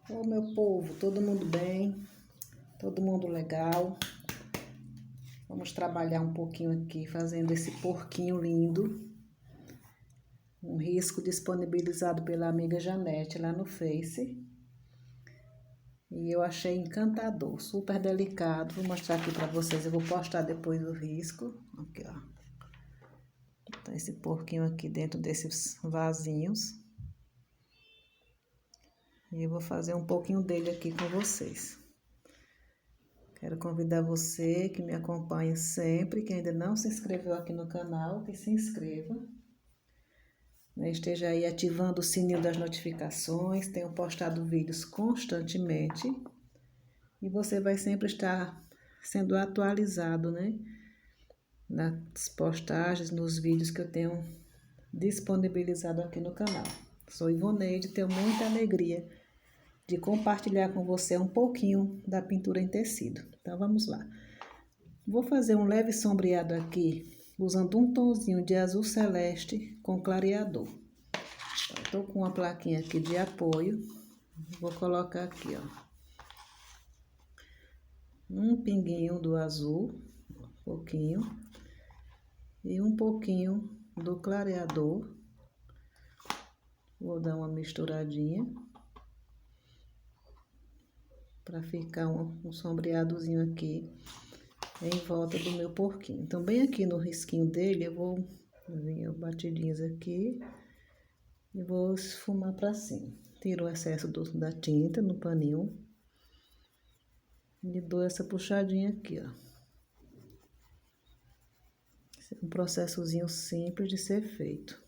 Ô meu povo, todo mundo bem? Todo mundo legal? Vamos trabalhar um pouquinho aqui fazendo esse porquinho lindo. Um risco disponibilizado pela amiga Janete lá no Face. E eu achei encantador, super delicado. Vou mostrar aqui pra vocês, eu vou postar depois o risco. Aqui, ó. Então, esse porquinho aqui dentro desses vasinhos. E eu vou fazer um pouquinho dele aqui com vocês. Quero convidar você que me acompanha sempre, que ainda não se inscreveu aqui no canal, que se inscreva. Esteja aí ativando o sininho das notificações, tenho postado vídeos constantemente. E você vai sempre estar sendo atualizado, né? Nas postagens, nos vídeos que eu tenho disponibilizado aqui no canal. Sou Ivoneide, tenho muita alegria de compartilhar com você um pouquinho da pintura em tecido. Então, vamos lá. Vou fazer um leve sombreado aqui, usando um tonzinho de azul celeste com clareador. Estou com uma plaquinha aqui de apoio. Vou colocar aqui, ó. Um pinguinho do azul, um pouquinho. E um pouquinho do clareador. Vou dar uma misturadinha. Para ficar um sombreadozinho aqui em volta do meu porquinho. Então, bem aqui no risquinho dele, eu vou vir batidinhas aqui e vou esfumar para cima. Tiro o excesso da tinta no paninho e dou essa puxadinha aqui, ó. Esse é um processozinho simples de ser feito.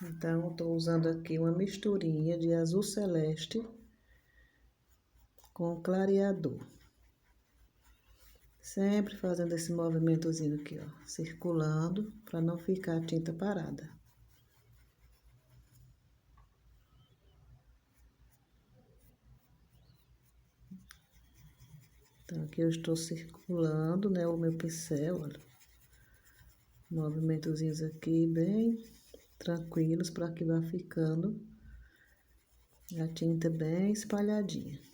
Então, estou usando aqui uma misturinha de azul celeste com clareador. Sempre fazendo esse movimentozinho aqui, ó, circulando, para não ficar a tinta parada. Então, aqui eu estou circulando, né, o meu pincel, olha. Movimentozinhos aqui bem tranquilos, para que vá ficando a tinta bem espalhadinha.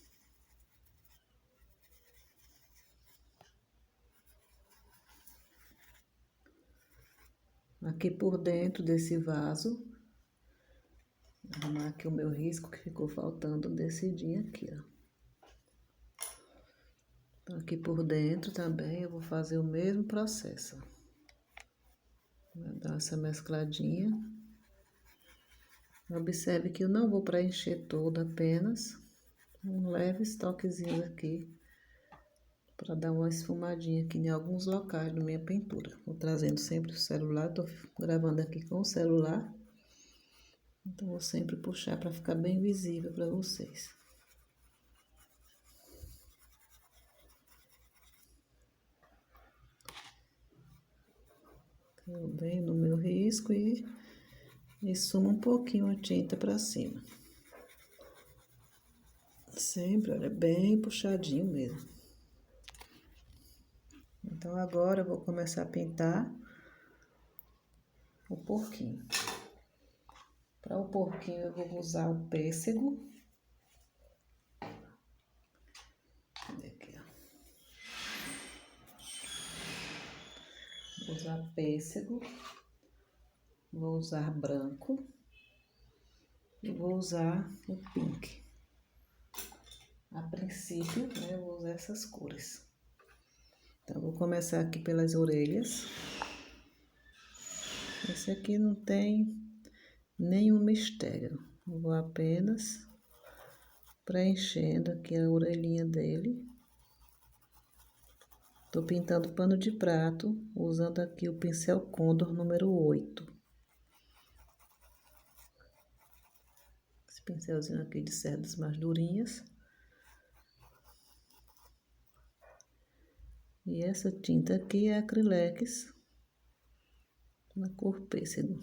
Aqui por dentro desse vaso, vou arrumar aqui o meu risco que ficou faltando descidinho aqui, ó. Então, aqui por dentro também eu vou fazer o mesmo processo. Vou dar essa mescladinha. Observe que eu não vou preencher todo, apenas um leve toquezinho aqui, para dar uma esfumadinha aqui em alguns locais da minha pintura. Vou trazendo sempre o celular, tô gravando aqui com o celular. Então, vou sempre puxar para ficar bem visível para vocês. Eu venho no meu risco e sumo um pouquinho a tinta para cima. Sempre, olha, bem puxadinho mesmo. Então, agora eu vou começar a pintar o porquinho. Para o porquinho, eu vou usar o pêssego. Aqui, ó. Vou usar pêssego. Vou usar branco. E vou usar o pink. A princípio, né, eu vou usar essas cores. Então, vou começar aqui pelas orelhas. Esse aqui não tem nenhum mistério. Eu vou apenas preenchendo aqui a orelhinha dele. Tô pintando pano de prato, usando aqui o pincel Condor número 8. Esse pincelzinho aqui de cerdas mais durinhas. E essa tinta aqui é Acrylex, na cor pêssego.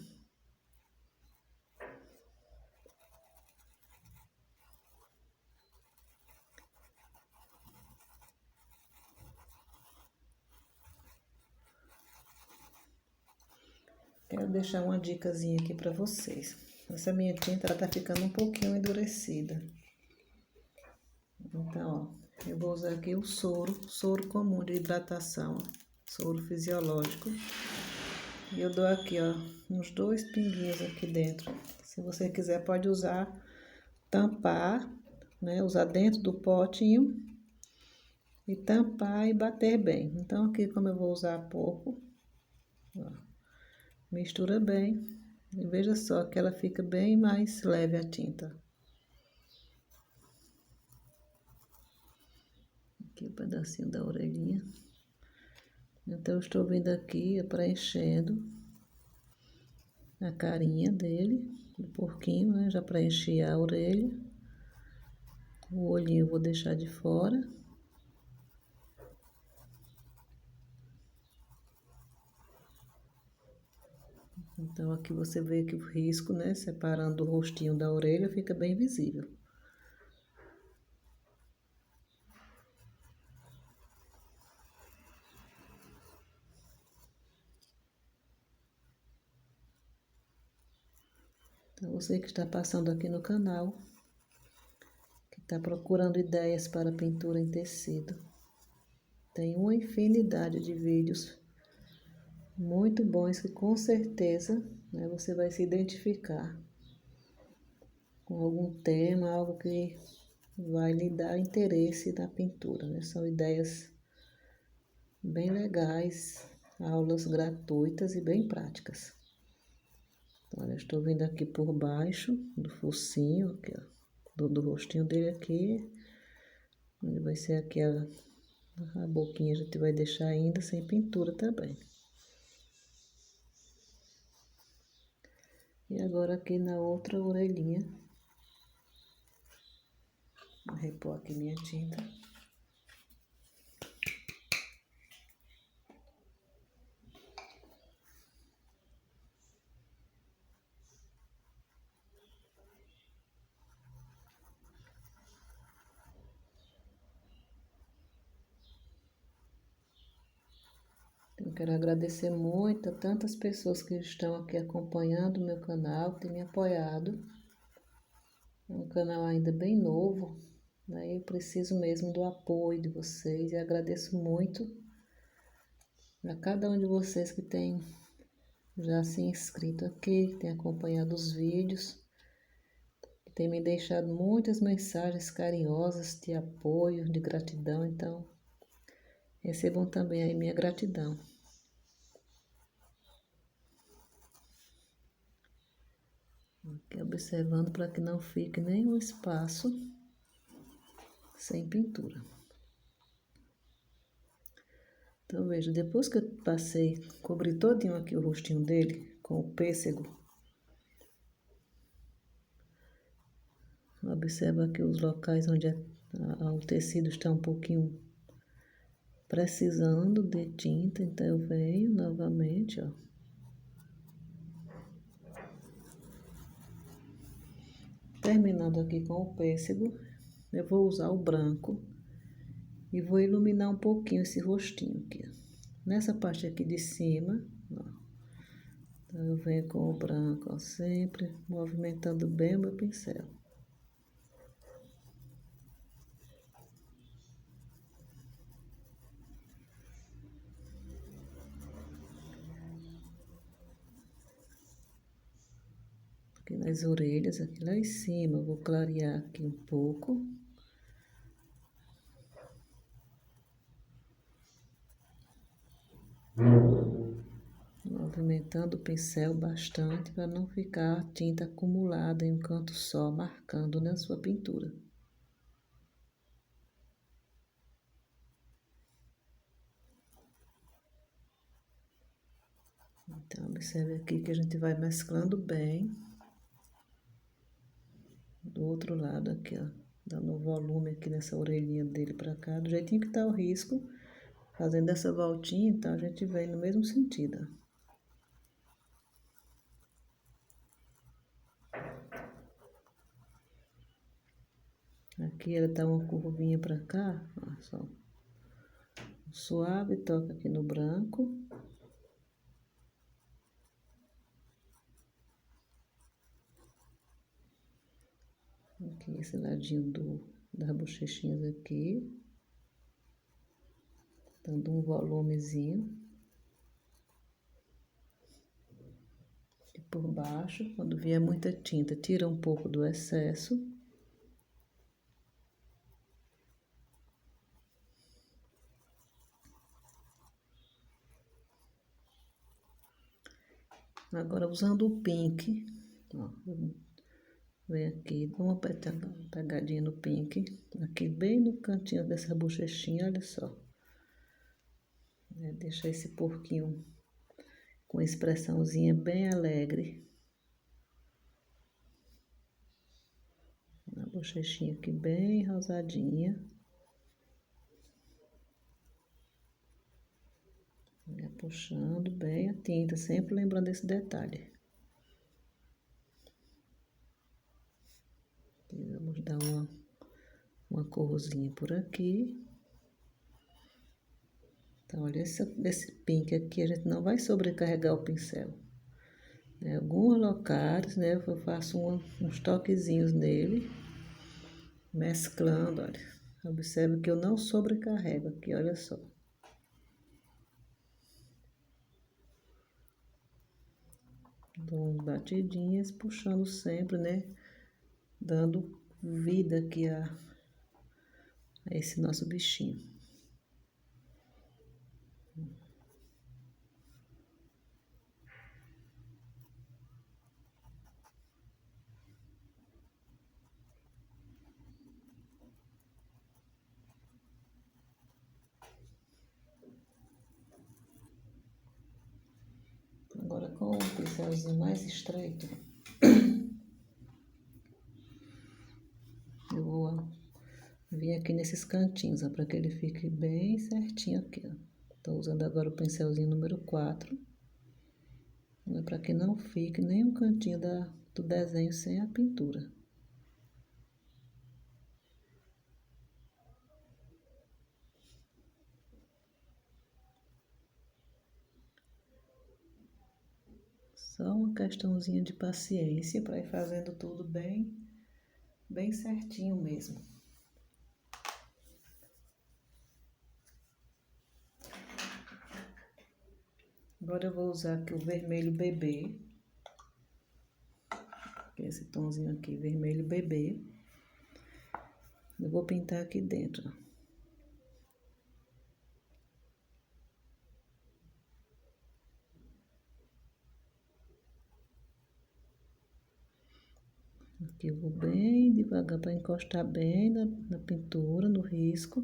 Quero deixar uma dicasinha aqui para vocês. Essa minha tinta, ela tá ficando um pouquinho endurecida. Então, ó, eu vou usar aqui o soro comum de hidratação, soro fisiológico. E eu dou aqui, ó, uns 2 pinguinhos aqui dentro. Se você quiser, pode usar, tampar, né? Usar dentro do potinho e tampar e bater bem. Então, aqui, como eu vou usar pouco, ó, mistura bem. E veja só que ela fica bem mais leve a tinta. Aqui o pedacinho da orelhinha. Então, eu estou vindo aqui preenchendo a carinha dele, do porquinho, né? Já preenchi a orelha. O olhinho eu vou deixar de fora. Então, aqui você vê que o risco, né? Separando o rostinho da orelha, fica bem visível. Então, você que está passando aqui no canal, que está procurando ideias para pintura em tecido, tem uma infinidade de vídeos muito bons que com certeza, né, você vai se identificar com algum tema, algo que vai lhe dar interesse na pintura, né? São ideias bem legais, aulas gratuitas e bem práticas. Então, olha, eu estou vindo aqui por baixo do focinho, aqui, ó, do rostinho dele aqui, onde vai ser aqui a boquinha, a gente vai deixar ainda sem pintura também. E agora aqui na outra orelhinha, vou repor aqui minha tinta. Eu quero agradecer muito a tantas pessoas que estão aqui acompanhando o meu canal, que têm me apoiado. É um canal ainda bem novo, né? Eu preciso mesmo do apoio de vocês e agradeço muito a cada um de vocês que tem já se inscrito aqui, que tem acompanhado os vídeos, que tem me deixado muitas mensagens carinhosas de apoio, de gratidão. Então, recebam também aí minha gratidão. Aqui observando para que não fique nenhum espaço sem pintura. Então, veja, depois que eu passei, cobri todinho aqui o rostinho dele com o pêssego, observa aqui os locais onde o tecido está um pouquinho precisando de tinta, então eu venho novamente, ó. Terminando aqui com o pêssego, eu vou usar o branco e vou iluminar um pouquinho esse rostinho aqui, ó. Nessa parte aqui de cima, ó. Então, eu venho com o branco, ó, sempre movimentando bem o meu pincel. Aqui nas orelhas, aqui lá em cima, eu vou clarear aqui um pouco. Movimentando o pincel bastante para não ficar a tinta acumulada em um canto só, marcando na sua pintura. Então, observe aqui que a gente vai mesclando bem. Do outro lado aqui, ó, dando um volume aqui nessa orelhinha dele pra cá, do jeitinho que tá o risco, fazendo essa voltinha, então a gente vem no mesmo sentido, ó. Aqui ela dá uma curvinha pra cá, ó, só. Suave, toca aqui no branco. Aqui, esse ladinho das bochechinhas aqui. Dando um volumezinho. E por baixo, quando vier muita tinta, tira um pouco do excesso. Agora, usando o pink, ó, vem aqui, dá uma pegadinha no pink, aqui bem no cantinho dessa bochechinha, olha só. Deixa esse porquinho com expressãozinha bem alegre. A bochechinha aqui bem rosadinha. Puxando bem a tinta, sempre lembrando esse detalhe. E vamos dar uma corzinha por aqui. Então, olha, esse pink aqui, a gente não vai sobrecarregar o pincel. Em alguns locais, né, eu faço uns toquezinhos nele, mesclando, olha. Observe que eu não sobrecarrego aqui, olha só. Dou umas batidinhas, puxando sempre, né, dando vida aqui a esse nosso bichinho. Agora com o pincelzinho mais estreito, eu vou vir aqui nesses cantinhos, para que ele fique bem certinho aqui, ó. Tô usando agora o pincelzinho número 4, né, para que não fique nem um cantinho do desenho sem a pintura. Só uma questãozinha de paciência para ir fazendo tudo bem certinho mesmo. Agora eu vou usar aqui o vermelho bebê. Esse tomzinho aqui, vermelho bebê. Eu vou pintar aqui dentro, ó. Aqui eu vou bem devagar para encostar bem na pintura, no risco.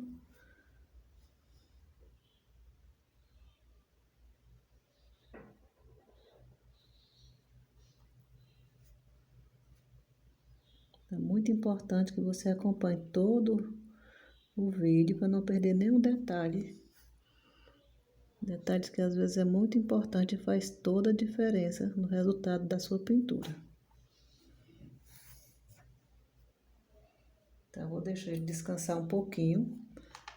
É muito importante que você acompanhe todo o vídeo para não perder nenhum detalhe. Detalhes que às vezes é muito importante e faz toda a diferença no resultado da sua pintura. Então, eu vou deixar ele descansar um pouquinho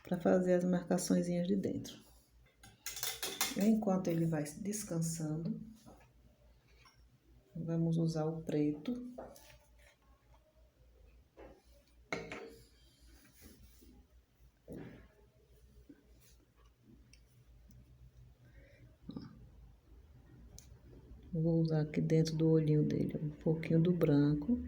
para fazer as marcaçõezinhas de dentro. Enquanto ele vai descansando, vamos usar o preto. Vou usar aqui dentro do olhinho dele um pouquinho do branco.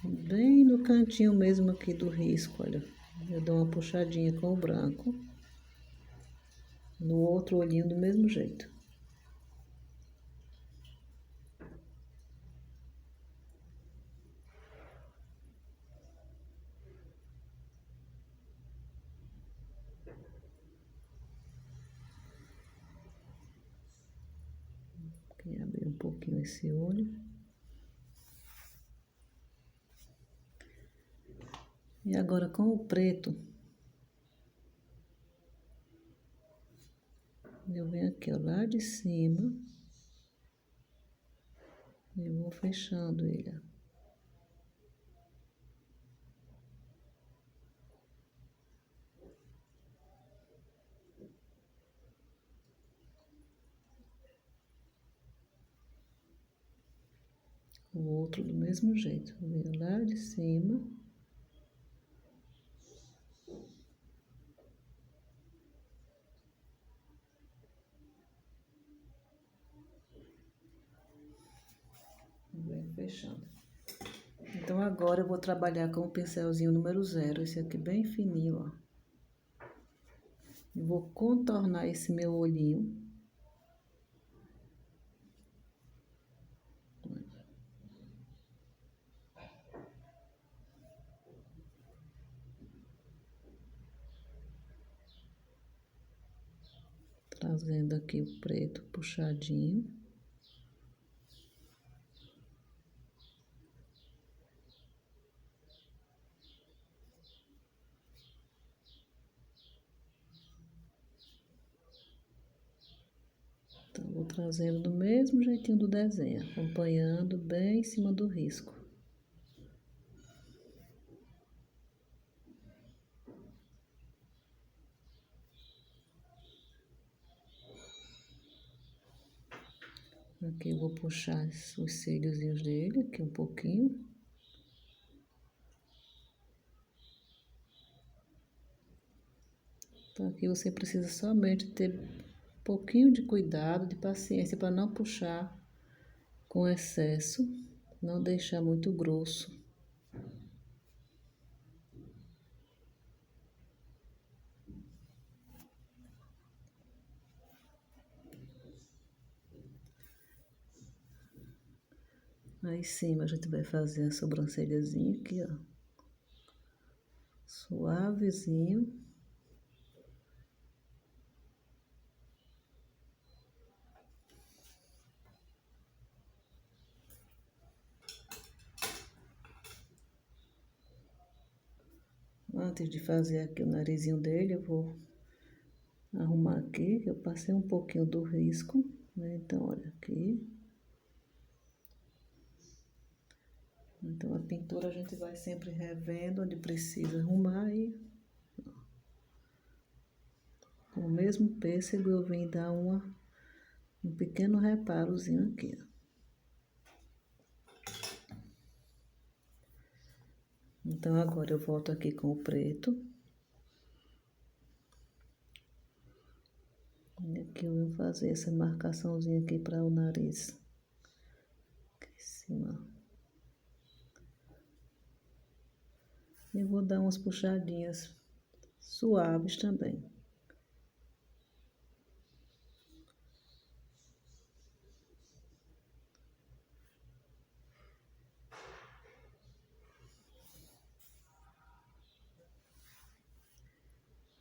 Bem no cantinho mesmo aqui do risco, olha. Eu dou uma puxadinha com o branco. No outro olhinho do mesmo jeito. Aqui abrir um pouquinho esse olho. E agora com o preto, eu venho aqui, ó, lá de cima, e vou fechando ele, ó. O outro do mesmo jeito. Venho lá de cima. Venho fechando. Então agora eu vou trabalhar com o pincelzinho número 0, esse aqui bem fininho, ó. E vou contornar esse meu olhinho. Trazendo aqui o preto puxadinho. Então, vou trazendo do mesmo jeitinho do desenho, acompanhando bem em cima do risco. Aqui eu vou puxar os cíliozinhos dele, aqui um pouquinho. Então, aqui você precisa somente ter um pouquinho de cuidado, de paciência, para não puxar com excesso, não deixar muito grosso. Aí em cima a gente vai fazer a sobrancelhazinha aqui, ó. Suavezinho. Antes de fazer aqui o narizinho dele, eu vou arrumar aqui, que eu passei um pouquinho do risco, né? Então, olha aqui. Então, a pintura a gente vai sempre revendo onde precisa arrumar e com o mesmo pêssego eu vim dar um pequeno reparozinho aqui, ó. Então, agora eu volto aqui com o preto. E aqui eu vou fazer essa marcaçãozinha aqui para o nariz. Aqui em cima. E vou dar umas puxadinhas suaves também.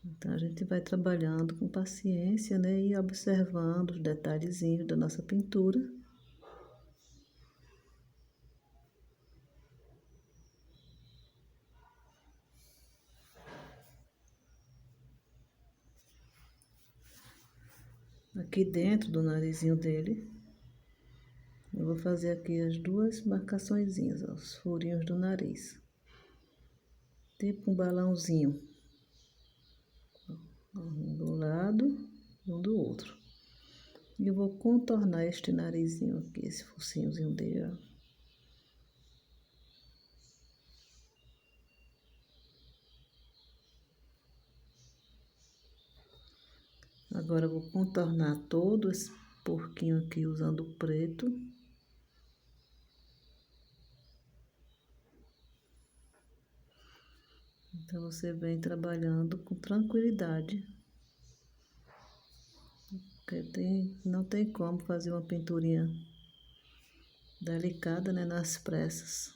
Então, a gente vai trabalhando com paciência, né? E observando os detalhezinhos da nossa pintura. Aqui dentro do narizinho dele, eu vou fazer aqui as duas marcaçõezinhas, ó, os furinhos do nariz. Tipo um balãozinho. Um do lado e um do outro. E eu vou contornar este narizinho aqui, esse focinhozinho dele, ó. Agora eu vou contornar todo esse porquinho aqui usando o preto. Então, você vem trabalhando com tranquilidade. Porque não tem como fazer uma pinturinha delicada, né, nas pressas.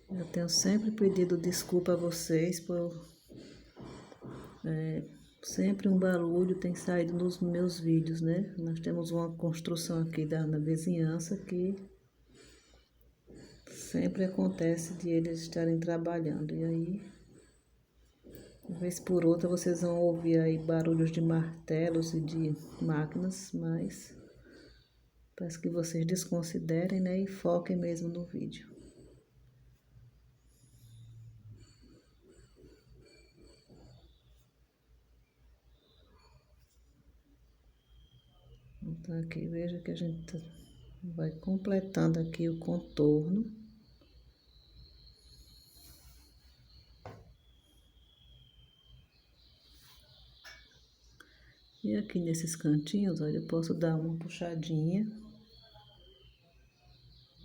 Eu tenho sempre pedido desculpa a vocês por sempre um barulho tem saído nos meus vídeos, né? Nós temos uma construção aqui na vizinhança que sempre acontece de eles estarem trabalhando. E aí, uma vez por outra, vocês vão ouvir aí barulhos de martelos e de máquinas, mas Peço que vocês desconsiderem, né, e foquem mesmo no vídeo. Então aqui, veja que a gente vai completando aqui o contorno. E aqui nesses cantinhos, olha, eu posso dar uma puxadinha.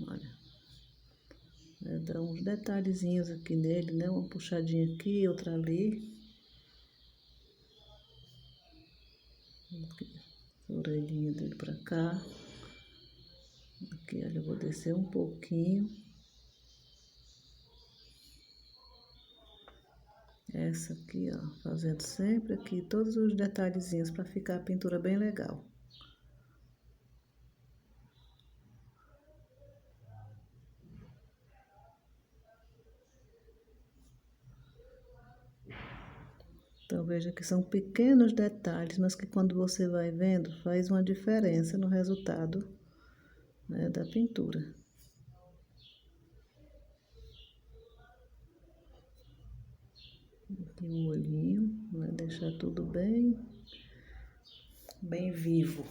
Olha. Dar uns detalhezinhos aqui nele, né? Uma puxadinha aqui, outra ali. Aqui, a orelhinha dele pra cá. Aqui, olha, eu vou descer um pouquinho. Essa aqui, ó, fazendo sempre aqui todos os detalhezinhos para ficar a pintura bem legal. Então, veja que são pequenos detalhes, mas que quando você vai vendo, faz uma diferença no resultado, né, da pintura. Aqui um olhinho, vai deixar tudo bem vivo.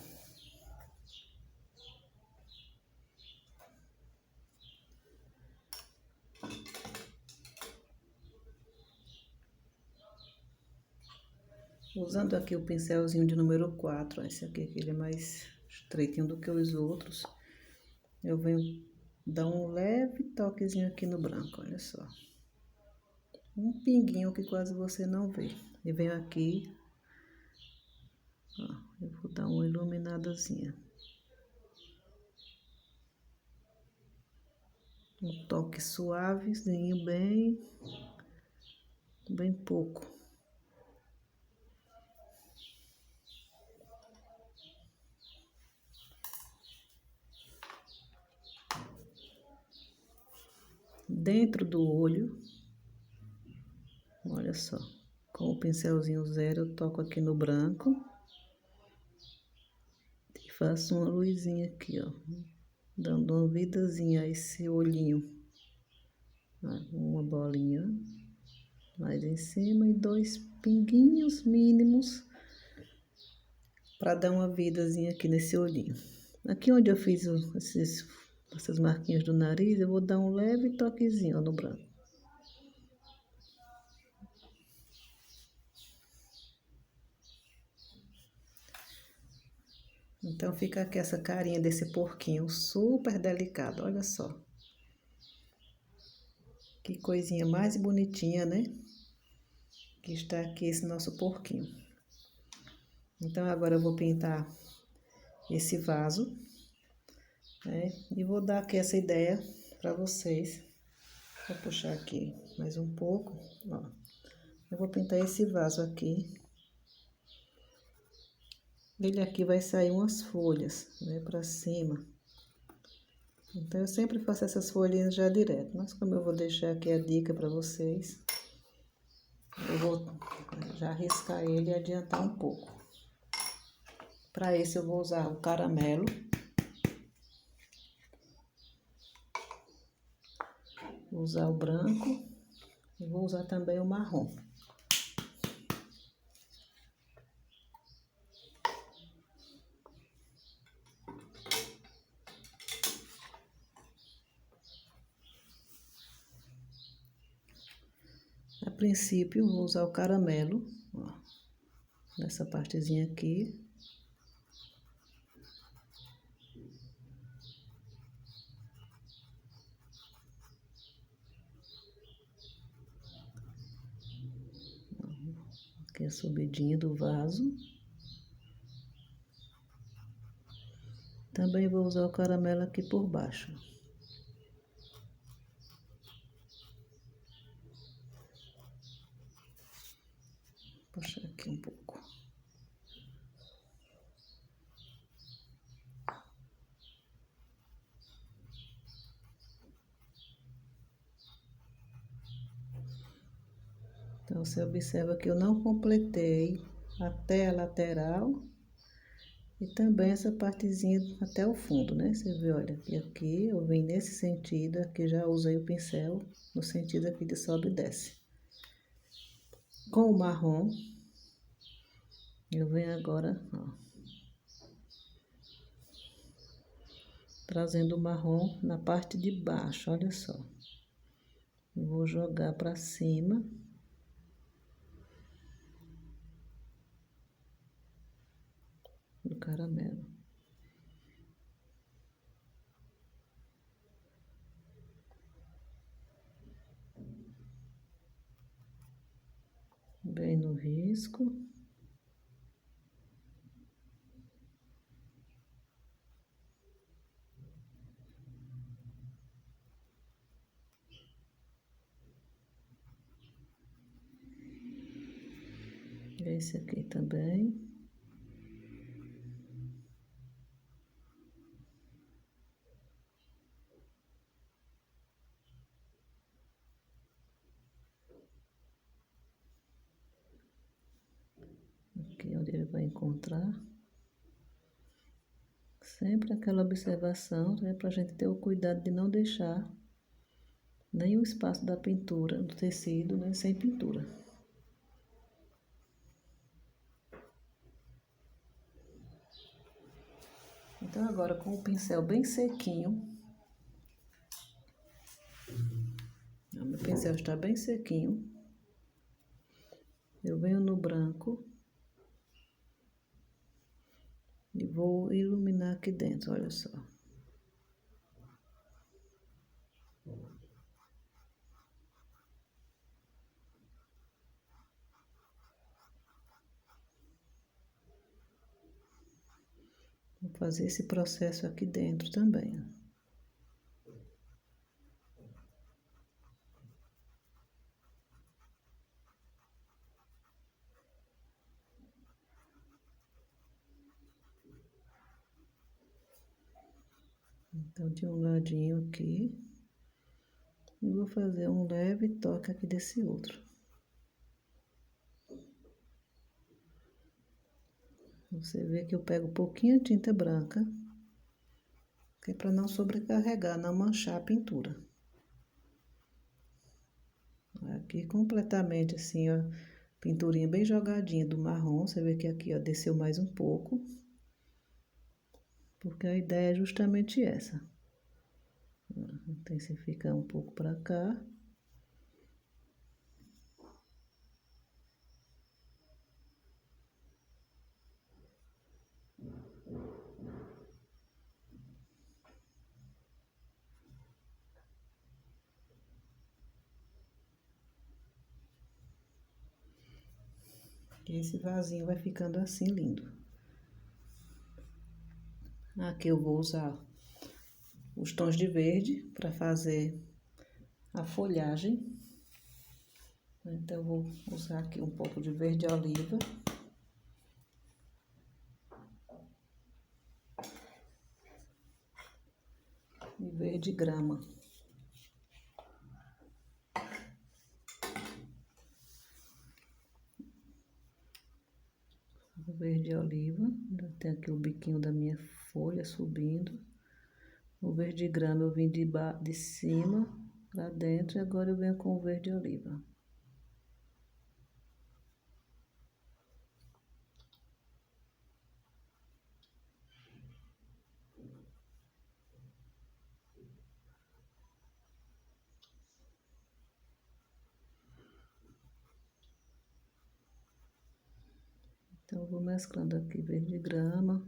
Usando aqui o pincelzinho de número 4, esse aqui que ele é mais estreitinho do que os outros, eu venho dar um leve toquezinho aqui no branco, olha só. Um pinguinho que quase você não vê. E venho aqui, ó, eu vou dar uma iluminadazinha. Um toque suavezinho, bem pouco. Dentro do olho, olha só, com o pincelzinho 0 eu toco aqui no branco e faço uma luzinha aqui, ó, dando uma vidazinha a esse olhinho. Uma bolinha mais em cima e 2 pinguinhos mínimos para dar uma vidazinha aqui nesse olhinho. Aqui onde eu fiz essas marquinhas do nariz, eu vou dar um leve toquezinho, ó, no branco. Então, fica aqui essa carinha desse porquinho super delicado, olha só. Que coisinha mais bonitinha, né? Que está aqui esse nosso porquinho. Então, agora eu vou pintar esse vaso, né? E vou dar aqui essa ideia para vocês. Vou puxar aqui mais um pouco, ó. Eu vou pintar esse vaso aqui. Ele aqui vai sair umas folhas, né, para cima. Então, eu sempre faço essas folhinhas já direto. Mas como eu vou deixar aqui a dica para vocês, eu vou já riscar ele e adiantar um pouco. Para esse eu vou usar o caramelo. Vou usar o branco e vou usar também o marrom. A princípio, vou usar o caramelo, ó, nessa partezinha aqui. Aqui a subidinha do vaso. Também vou usar o caramelo aqui por baixo. Puxar aqui um pouco. Então, você observa que eu não completei até a lateral E também essa partezinha até o fundo, né? Você vê, olha, e aqui eu vim nesse sentido, aqui já usei o pincel no sentido aqui de sobe e desce. Com o marrom, eu venho agora, ó, trazendo o marrom na parte de baixo, olha só. Eu vou jogar para cima. Do caramelo. Bem no risco. Esse aqui também. Aqui onde ele vai encontrar. Sempre aquela observação, né, para a gente ter o cuidado de não deixar nem o espaço da pintura, do tecido, né, sem pintura. Então agora com o pincel bem sequinho, o meu pincel está bem sequinho, eu venho no branco e vou iluminar aqui dentro, olha só. Vou fazer esse processo aqui dentro também, ó. Então, de um ladinho aqui, e vou fazer um leve toque aqui desse outro. Você vê que eu pego um pouquinho de tinta branca, que é para não sobrecarregar, não manchar a pintura. Aqui completamente assim, ó, pinturinha bem jogadinha do marrom. Você vê que aqui, ó, desceu mais um pouco, porque a ideia é justamente essa. Intensificar um pouco para cá. E esse vasinho vai ficando assim lindo. Aqui eu vou usar os tons de verde para fazer a folhagem. Então eu vou usar aqui um pouco de verde oliva. E verde grama. O verde oliva, ainda tem aqui o biquinho da minha folha subindo. O verde grama eu vim de cima para dentro e agora eu venho com o verde oliva. Então eu vou mesclando aqui verde grama,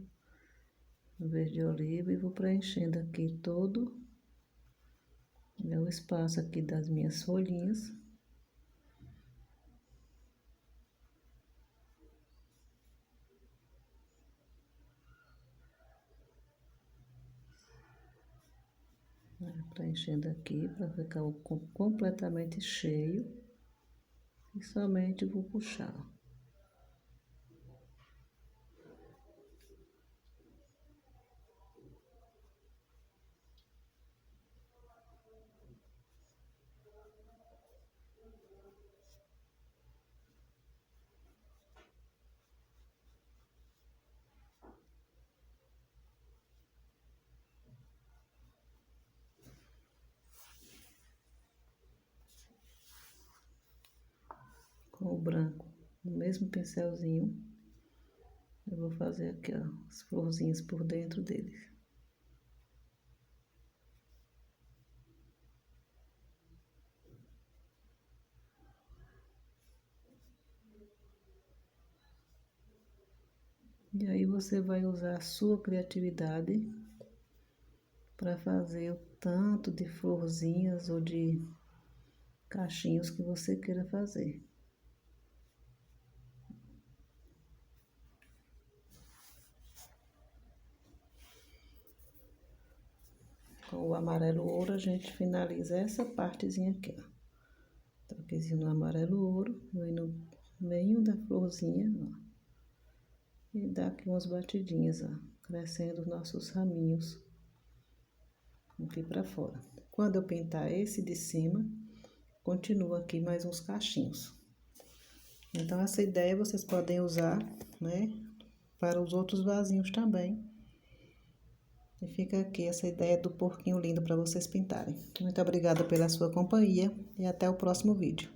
verde oliva e vou preenchendo aqui todo o espaço aqui das minhas folhinhas. Preenchendo aqui para ficar completamente cheio e somente vou puxar. branco no mesmo pincelzinho. Eu vou fazer aqui, ó, as florzinhas por dentro deles. E aí você vai usar a sua criatividade para fazer o tanto de florzinhas ou de cachinhos que você queira fazer. Com o amarelo ouro, a gente finaliza essa partezinha aqui, ó. Toquezinho no amarelo ouro, vem no meio da florzinha, ó. E dá aqui umas batidinhas, ó, crescendo os nossos raminhos aqui pra fora. Quando eu pintar esse de cima, continua aqui mais uns cachinhos. Então, essa ideia vocês podem usar, né, para os outros vasinhos também. E fica aqui essa ideia do porquinho lindo para vocês pintarem. Muito obrigada pela sua companhia e até o próximo vídeo.